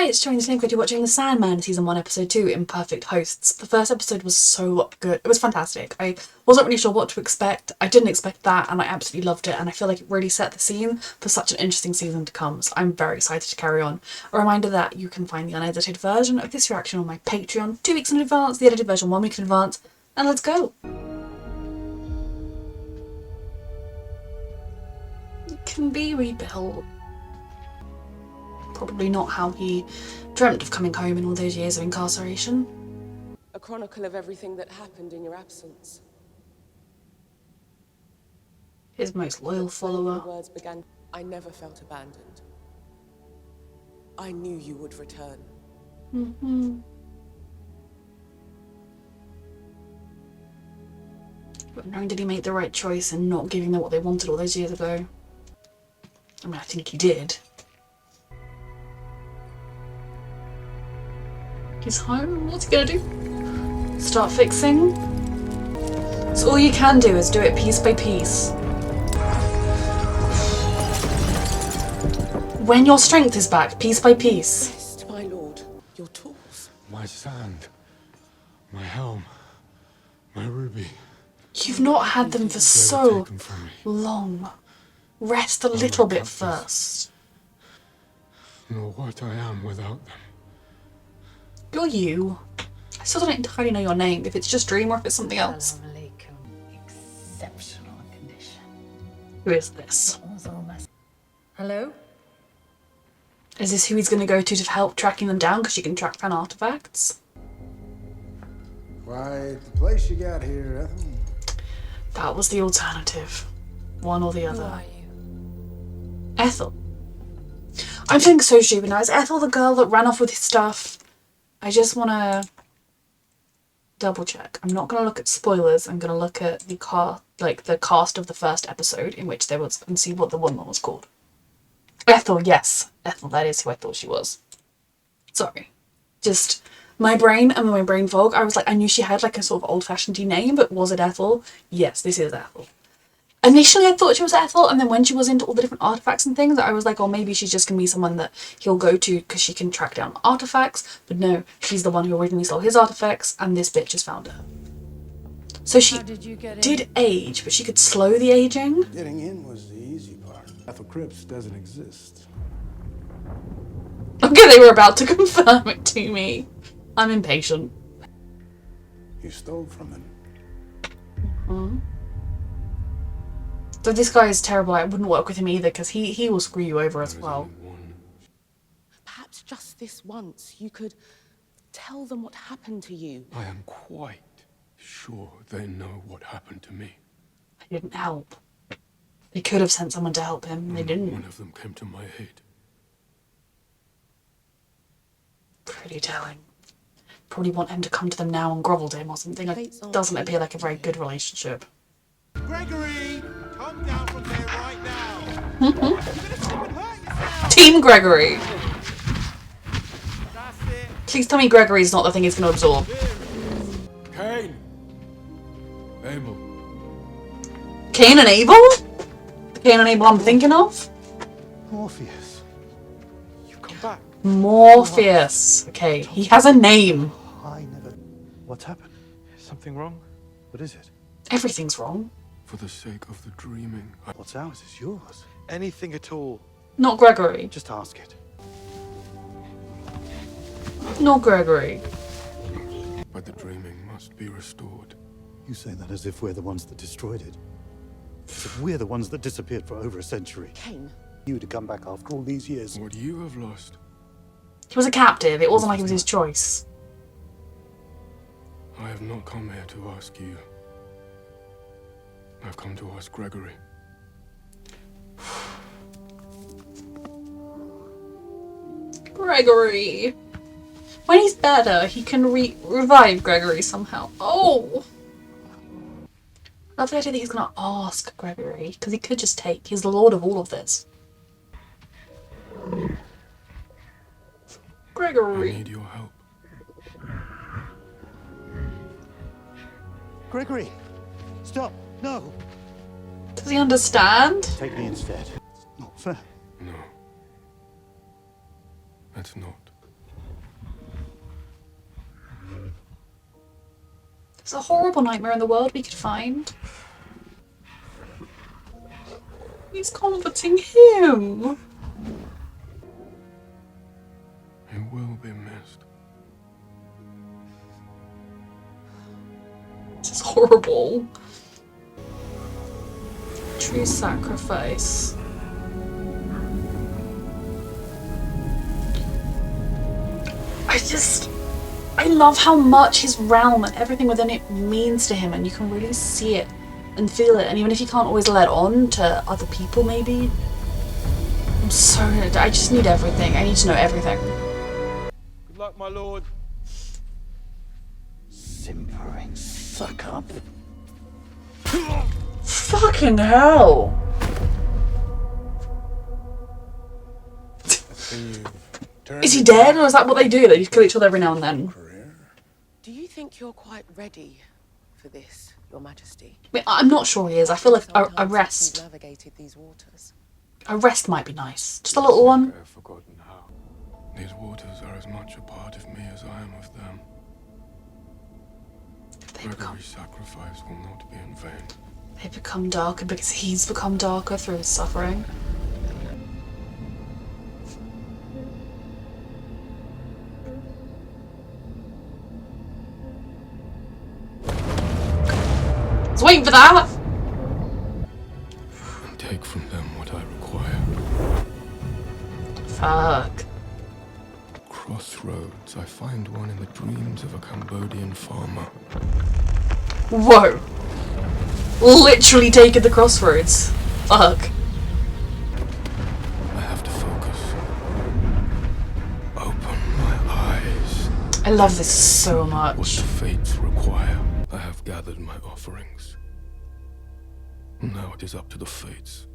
Hi, it's Joanne Snake. You're watching the Sandman Season 1 Episode 2, Imperfect Hosts. The first episode was so good. It was fantastic. I wasn't really sure what to expect. I didn't expect that, and I absolutely loved it, and I feel like it really set the scene for such an interesting season to come, so I'm very excited to carry on. A reminder that you can find the unedited version of this reaction on my Patreon 2 weeks in advance, the edited version 1 week in advance, and let's go! It can be rebuilt. Probably not how he dreamt of coming home in all those years of incarceration. A chronicle of everything that happened in your absence. His most loyal follower. The words began, I never felt abandoned. I knew you would return. But knowing did he make the right choice in not giving them what they wanted all those years ago? I mean, I think he did. He's home. What's he gonna do? Start fixing? So all you can do is do it piece by piece. When your strength is back, piece by piece. Rest, my lord. Your tools. My sand. My helm. My ruby. You've not had them for so long. Rest a little bit first. Nor what I am without them. You're you. I still don't entirely know your name, if it's just Dream or if it's something else. Exceptional condition. Who is this? Hello? Is this who he's going to go to help tracking them down because she can track down artifacts? Quite the place you got here, Ethel. That was the alternative. One or the other. Who are you? Ethel. I'm feeling so stupid now. Is Ethel the girl that ran off with his stuff? I just want to double check. I'm not going to look at spoilers. I'm going to look at the cast of the first episode in which there was, and see what the woman was called. Ethel, yes. Ethel, that is who I thought she was. Sorry. Just my brain and my brain fog. I was like, I knew she had like a sort of old-fashioned name, but was it Ethel? Yes, this is Ethel. Initially, I thought she was Ethel, and then when she was into all the different artifacts and things, I was like, oh, maybe she's just going to be someone that he'll go to because she can track down artifacts. But no, she's the one who originally stole his artifacts, and this bitch has found her. So she did age, but she could slow the aging. Getting in was the easy part. Ethel Cripps doesn't exist. Okay, they were about to confirm it to me. I'm impatient. You stole from them. So this guy is terrible. I wouldn't work with him either because he will screw you over as well. Perhaps just this once you could tell them what happened to you. I am quite sure they know what happened to me. They didn't help. They could have sent someone to help him. They didn't. One of them came to my aid. Pretty telling. Probably want him to come to them now and grovel to him or something. It doesn't appear like a very good relationship. Gregory, come down from there right now. You're gonna slip and hurt yourself. Team Gregory. That's it. Please tell me Gregory's not the thing he's going to absorb. Cain! Abel. Cain and Abel? The Cain and Abel I'm thinking of? Morpheus, you come back. Morpheus. Okay, he has a name. I never. What's happened? Is something wrong? What is it? Everything's wrong. For the sake of the dreaming, What's ours is yours. Anything at all. Not Gregory. Just ask it. Not Gregory. but the dreaming must be restored. You say that as if we're the ones that destroyed it. As if we're the ones that disappeared for over a century. Cain. You to come back after all these years. What you have lost, He was a captive. It wasn't like it was his choice. I have not come here to ask you. I've come to ask Gregory. Gregory. When he's better, he can revive Gregory somehow. Oh! I love the idea that he's gonna ask Gregory, because he could just take. He's the lord of all of this. I Gregory. need your help. Gregory! Stop! No! Does he understand? Take me instead. It's not fair. No. It's not. It's a horrible nightmare in the world we could find. He's comforting him. He will be missed. This is horrible. True sacrifice. I love how much his realm and everything within it means to him, and you can really see it and feel it. And even if you can't always let on to other people, maybe. I just need everything. I need to know everything. Good luck, my lord. Simpering suck up. Fucking hell! Is he dead, or is that what they do? They just kill each other every now and then. Do you think you're quite ready for this, Your Majesty? I mean, I'm not sure he is. I feel like a Sometimes since rest. you've navigated these waters. A rest might be nice. Just a little one. I have forgotten how. These waters are as much a part of me as I am of them. Gregory's sacrifice will not be in vain. They become darker because he's become darker through his suffering. I was waiting for that! And take from them what I require. Fuck. Crossroads. I find one in the dreams of a Cambodian farmer. Whoa. Literally taking the crossroads. Fuck. I have to focus. Open my eyes. I love this so What much. the fates require. I have gathered my offerings. Now it is up to the fates.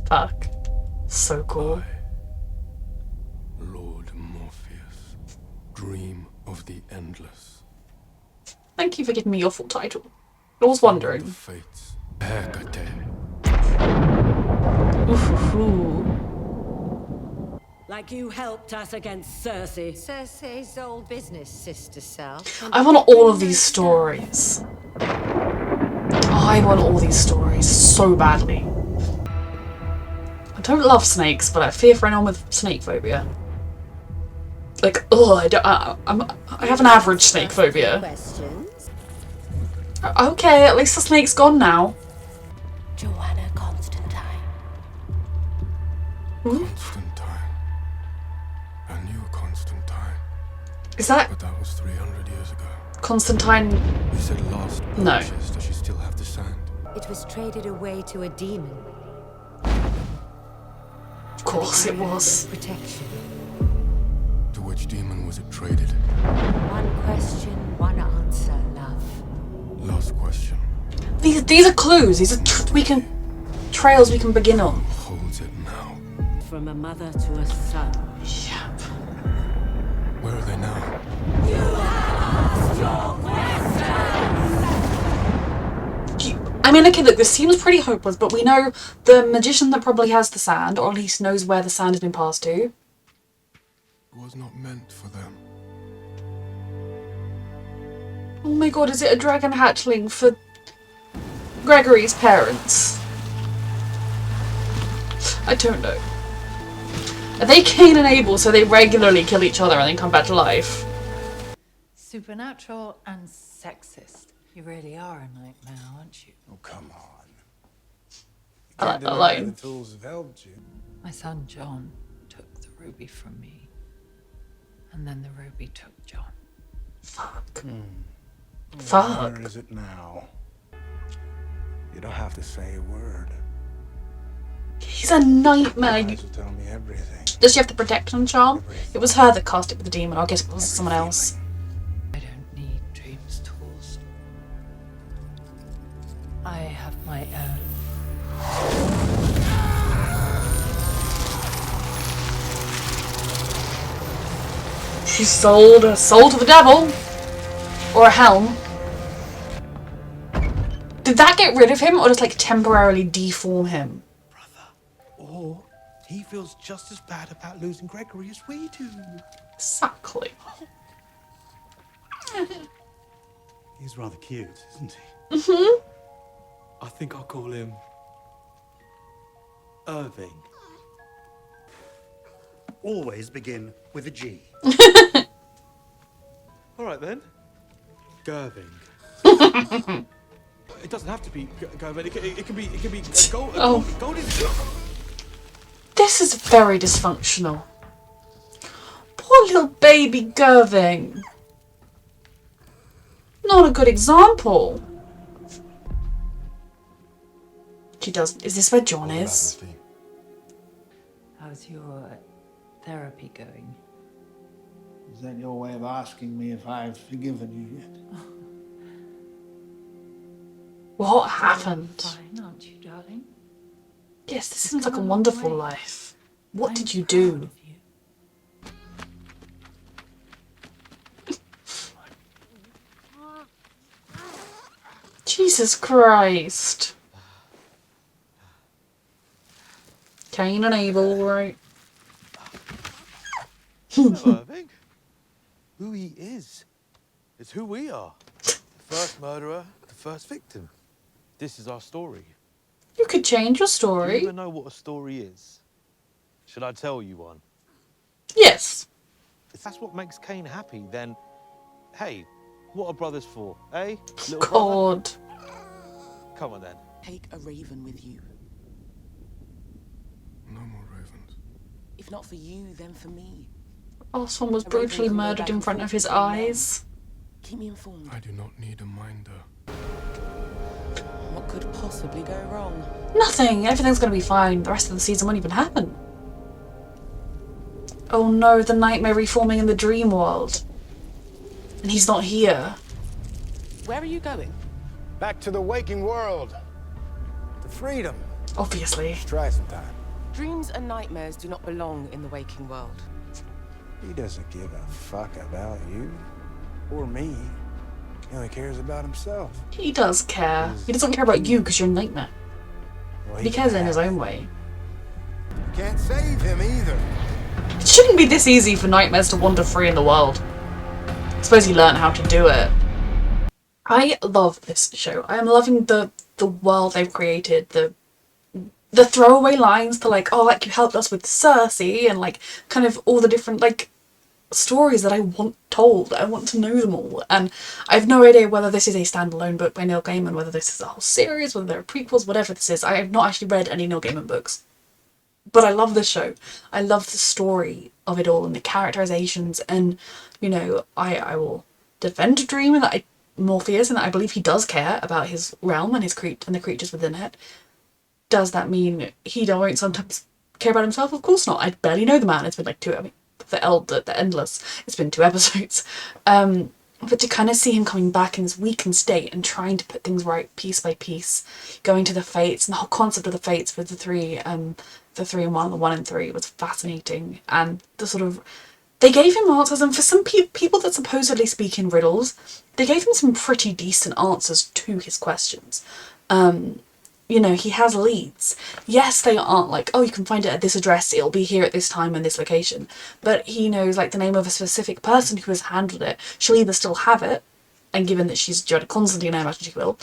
Fuck. So cool. I, Lord Morpheus, dream of the endless. Thank you for giving me your full title. I was wondering. The fates. Hecate. Ooh. Like you helped us against Cersei. Cersei's old business, sister self. I want all of these stories. I want all these stories so badly. I don't love snakes, but I fear for anyone with snake phobia. Like, ugh, I have an average snake phobia. Questions? Okay, at least the snake's gone now. Joanna Constantine. Constantine. I knew a Constantine, Is that but that was 300 years ago. Constantine? You said lost No. purchased. Does she still have the sand? It was traded away to a demon. Of course it was. Protection. To which demon was it traded? One question, one answer, love. Last question. These are clues. These are trails we can begin on. Who holds it now? From a mother to a son. Yep. Where are they now? I mean, okay, look, this seems pretty hopeless, but we know the magician that probably has the sand, or at least knows where the sand has been passed to. It was not meant for them. Oh my god, is it a dragon hatchling for Gregory's parents? I don't know. Are they Cain and Abel, so they regularly kill each other and then come back to life? Supernatural and sexist. You really are a nightmare, aren't you? Oh, come on. I like that Deny line. The tools have helped you. My son John took the ruby from me. And then the ruby took John. Fuck. Where Fuck. is it now? You don't have to say a word. He's a nightmare. Eyes will tell me everything. Does she have the protection charm? It was her that cast it with the demon, or I guess it was someone else. I don't need dreams tools. I have my own. She sold a soul to the devil. Or a helm. Did that get rid of him, or just like temporarily deform him? Or he feels just as bad about losing Gregory as we do. Exactly. He's rather cute, isn't he? Mm-hmm. I think I'll call him Irving. Always begin with a G. All right then. Gerving. It doesn't have to be Gerving. It can be gold. Oh. Golden. This is very dysfunctional. Poor little baby Gerving. Not a good example. She does. Is this where John is? How's your therapy going? Is that your way of asking me if I've forgiven you yet? What happened? Fine, aren't you, darling? Yes, this seems like a wonderful life. What did you do? Jesus Christ. Cain and Abel, right? Hello, Irving. Who he is who we are. The first murderer, the first victim. This is our story. You could change your Do you story. even know what a story is? Should I tell you one? Yes. If that's what makes Cain happy, then, hey, what are brothers for, eh? Little brother? God. Come on then. Take a raven with you. No more ravens. If not for you, then for me. Last one was A raven brutally can go murdered back in and front forth of his between them. eyes. Keep me informed. I do not need a minder. What could possibly go wrong? Nothing. Everything's going to be fine. The rest of the season won't even happen. Oh no, the nightmare reforming in the dream world. And he's not here. Where are you going? Back to the waking world. To freedom. Obviously. Let's try sometime. Dreams and nightmares do not belong in the waking world. He doesn't give a fuck about you or me. He only cares about himself. He does care. He doesn't care about you because you're a nightmare. Well, He cares in his own way. You can't save him either. It shouldn't be this easy for nightmares to wander free in the world. I suppose he learned how to do it. I love this show. I am loving the world they've created, the throwaway lines to like, oh, like you helped us with Cersei, and like kind of all the different like stories that I want told. I want to know them all, and I have no idea whether this is a standalone book by Neil Gaiman, whether this is a whole series, whether there are prequels, whatever this is. I have not actually read any Neil Gaiman books, but I love this show. I love the story of it all and the characterizations, and you know, I will defend Dream and that Morpheus, and that I believe he does care about his realm and his and the creatures within it. Does that mean he won't sometimes care about himself? Of course not. I barely know the man. It's been like the Endless. It's been 2 episodes. But to kind of see him coming back in this weakened state and trying to put things right piece by piece, going to the fates, and the whole concept of the fates with the 3 and 1, the 1 and 3 was fascinating. And the sort of, they gave him answers, and for some people that supposedly speak in riddles, they gave him some pretty decent answers to his questions. You know, he has leads. Yes, they aren't like, oh, you can find it at this address, it'll be here at this time and this location. But he knows like the name of a specific person who has handled it. She'll either still have it, and given that she's Jodie Constantine, I imagine she will.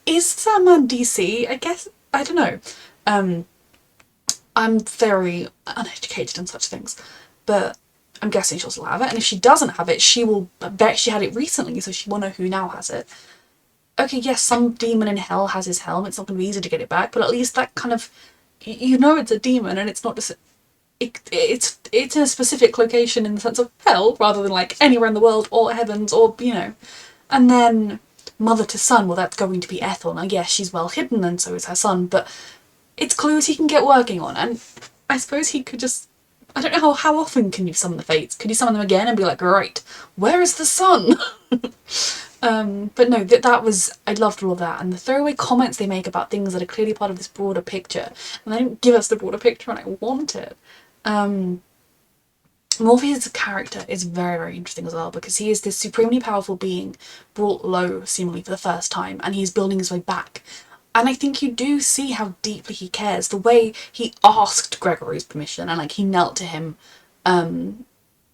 Is Sandman DC? I guess, I don't know. I'm very uneducated in such things, but I'm guessing she'll still have it. And if she doesn't have it, she will bet she had it recently, so she will know who now has it. Okay, yes, some demon in hell has his helm. It's not going to be easy to get it back, but at least that kind of, you know, it's a demon, and it's not just it's in a specific location in the sense of hell rather than like anywhere in the world or heavens or you know. And then mother to son, well, that's going to be Ethel. Now, yes, she's well hidden, and so is her son, but it's clues he can get working on, and I suppose he could just. I don't know how often can you summon the fates? Could you summon them again and be like, right, where is the sun? But no, that was, I loved all of that, and the throwaway comments they make about things that are clearly part of this broader picture, and they don't give us the broader picture, and I want it. Morpheus' character is very, very interesting as well, because he is this supremely powerful being brought low, seemingly for the first time, and he's building his way back. And I think you do see how deeply he cares. The way he asked Gregory's permission, and like he knelt to him,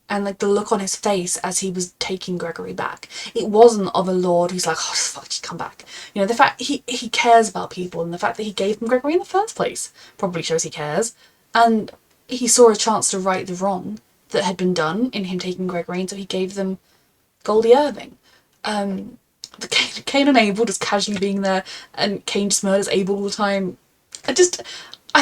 and like the look on his face as he was taking Gregory back. It wasn't of a lord who's like, oh fuck, just come back. You know, the fact he cares about people, and the fact that he gave him Gregory in the first place probably shows he cares. And he saw a chance to right the wrong that had been done in him taking Gregory, and so he gave them Goldie Irving. The Cain and Abel just casually being there, and Cain just murders Abel all the time. I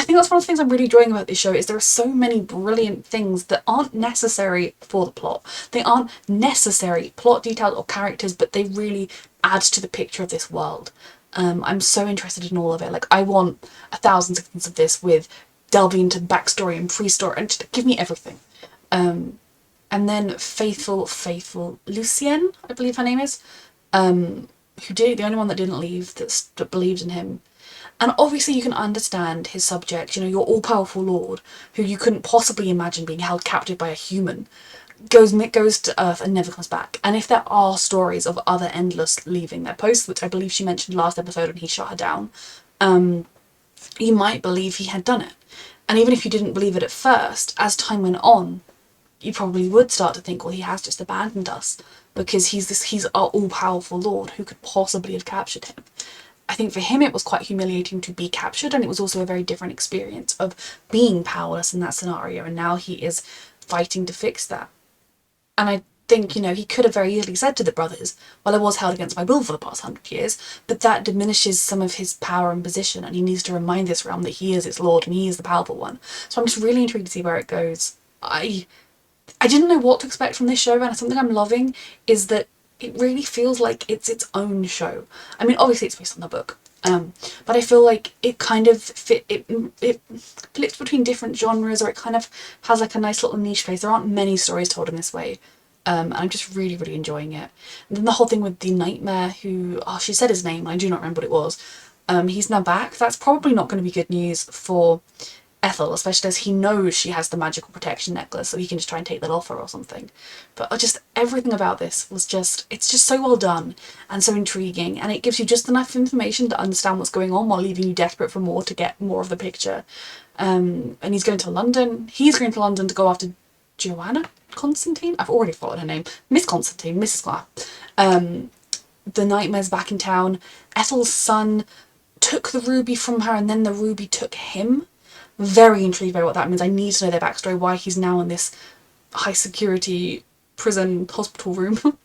think that's one of the things I'm really enjoying about this show, is there are so many brilliant things that aren't necessary for the plot. They aren't necessary plot details or characters, but they really add to the picture of this world. I'm so interested in all of it. Like, I want 1,000 seconds of this with delving into backstory and pre-story, and just give me everything. And then faithful Lucienne, I believe her name is, the only one that didn't leave, that believed in him. And obviously you can understand his subject, you know, your all-powerful lord, who you couldn't possibly imagine being held captive by a human, goes to Earth and never comes back. And if there are stories of other Endless leaving their post, which I believe she mentioned last episode when he shot her down, you might believe he had done it. And even if you didn't believe it at first, as time went on, you probably would start to think, well, he has just abandoned us, because he's our all-powerful lord. Who could possibly have captured him? I think for him it was quite humiliating to be captured, and it was also a very different experience of being powerless in that scenario, and now he is fighting to fix that. And I think, you know, he could have very easily said to the brothers, well, I was held against my will for the past 100 years, but that diminishes some of his power and position, and he needs to remind this realm that he is its lord and he is the powerful one. So I'm just really intrigued to see where it goes. I didn't know what to expect from this show, and something I'm loving is that it really feels like it's its own show. I mean, obviously it's based on the book, but I feel like it kind of it flips between different genres, or it kind of has like a nice little niche place. There aren't many stories told in this way, and I'm just really, really enjoying it. And then the whole thing with the nightmare, who, she said his name, I do not remember what it was. He's now back. That's probably not going to be good news for Ethel, especially as he knows she has the magical protection necklace, so he can just try and take that off her or something. But just everything about this was it's just so well done and so intriguing, and it gives you just enough information to understand what's going on while leaving you desperate for more, to get more of the picture. And he's going to London. He's going to London to go after Joanna Constantine? I've already forgotten her name. Miss Constantine, Mrs. Clark. The Nightmare's back in town. Ethel's son took the ruby from her, and then the ruby took him. Very intrigued by what that means. I need to know their backstory, why he's now in this high security prison hospital room.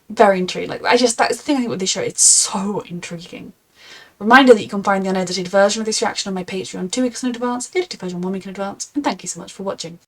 Very intrigued. Like, that's the thing I think with this show, it's so intriguing. Reminder that you can find the unedited version of this reaction on my Patreon 2 weeks in advance, the edited version 1 week in advance, and thank you so much for watching.